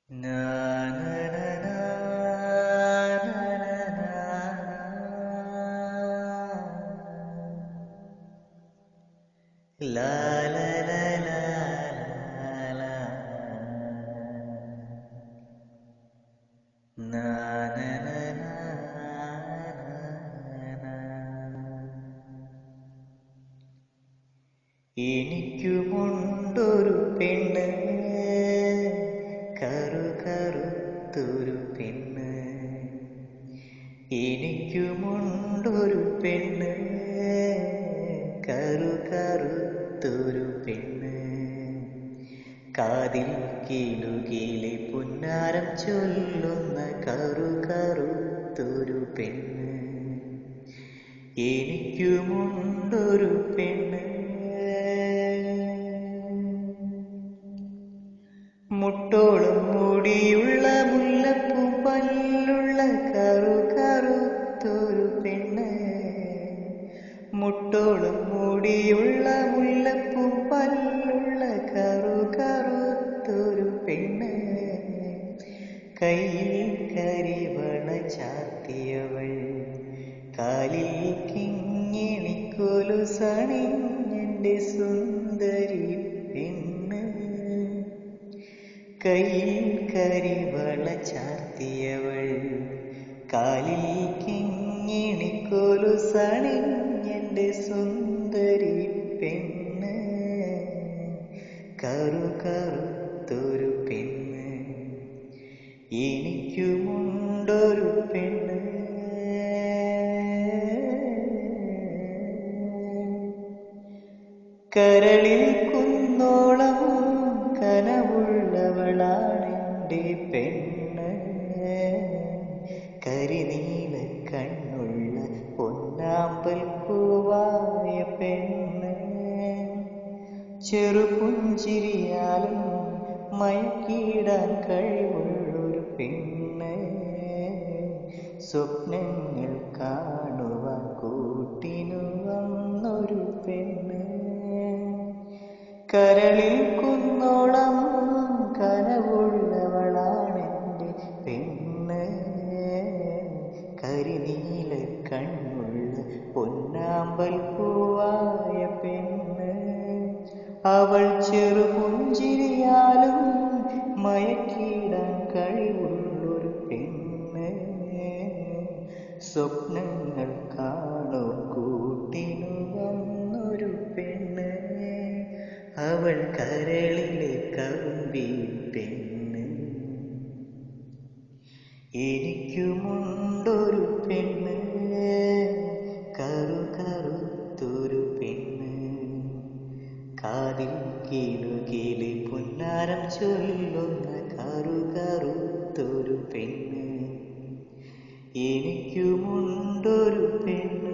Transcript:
Na na na na na na la la la la la na na na na na. എനിക്കുമുണ്ടൊരു പെണ്ണ്, കറുകറുത്തൊരു പെണ്ണ്. എനിക്കുമുണ്ടൊരു പെണ്ണ്, കറുകറുത്തൊരു പെണ്ണ്. കാതിൽ കിലുകിലെ പുന്നാരം ചൊല്ലുന്ന കറുകറുത്തൊരു പെണ്ണ്. എനിക്കുമുണ്ടൊരു പെണ്ണ്, മുട്ടോളം മുടിയുള്ള മുല്ലപ്പൂ പല്ലുള്ള കറുകറുത്തൊരു പെണ്ണ്. മുട്ടോളം മുടിയുള്ള മുല്ലപ്പൂ പല്ലുള്ള കറുകറുത്തൊരു പെണ്ണ്. കയ്യിൽ കരിവള ചാർത്തിയവൾ, കാലിൽ കിങ്ങിണിക്കൊലുസണിഞ്ഞെന്റെ സുന്ദരി പെണ്ണ്. കയ്യിൽ കരിവള ചാർത്തിയവൾ, കാലിൽ കിങ്ങിണിക്കൊലുസണിഞ്ഞെന്റെ സുന്ദരി പെണ്ണ്. കറുകറുത്തൊരു പെണ്ണ്. എനിക്കുമുണ്ടൊരു പെണ്ണ്. കരളിൽ കുന്നോളം കനവുള്ളവളാണെൻ്റെ പെണ്ണ്. കരിനീല കണ്ണുള്ള പൊന്നാമ്പൽ പൂവായ പെണ്ണ്. ചെറുപുഞ്ചിരിയാലും മയക്കിടാൻ കഴിവുള്ളൊരു പെണ്ണ്. സ്വപ്നങ്ങൾ കാണുവാൻ കൂട്ടിനു വന്നൊരു പെണ്ണ്. കരളിൽ കുന്നോളം കനവുള്ളവളാണെൻ്റെ പെണ്ണ്. കരിനീല കണ്ണുള്ള പൊന്നാമ്പൽ പൂവായ പെണ്ണ്. അവൾ ചെറുപുഞ്ചിരിയാലും മയക്കിടാൻ കഴിവുള്ളൊരു പെണ്ണ്. സ്വപ്നങ്ങൾ കാണും കൂട്ടിനു വന്നൊരു പെണ്ണ്. അവൾ കരളിലെ കറുമ്പി പെണ്ണ്. എനിക്കുമുണ്ടൊരു പെണ്ണ്, കറുകറുത്തൊരു പെണ്ണ്. കാതിൽ കിലുകിലെ പുന്നാരം ചൊല്ലുന്ന കറുകറുത്തൊരു പെണ്ണ്. എനിക്കുമുണ്ടൊരു പെണ്ണ്.